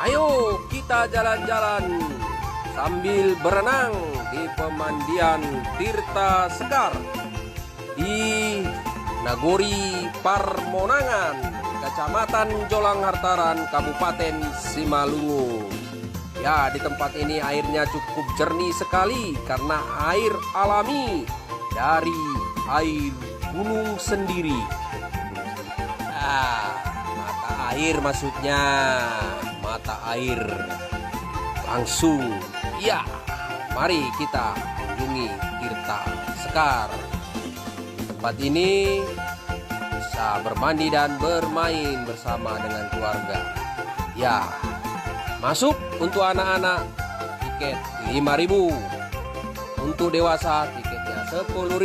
Ayo kita jalan-jalan sambil berenang di pemandian Tirta Sekar di Nagori Parmonangan, Kecamatan Jolang Hartaran, Kabupaten Simalungun. Ya, di tempat ini airnya cukup jernih sekali karena air alami dari air gunung sendiri. Mata air maksudnya, mata air langsung. Ya, mari kita kunjungi Tirta Sekar. Di tempat ini bisa bermandi dan bermain bersama dengan keluarga. Ya, masuk untuk anak-anak tiket 5.000, untuk dewasa tiketnya 10.000.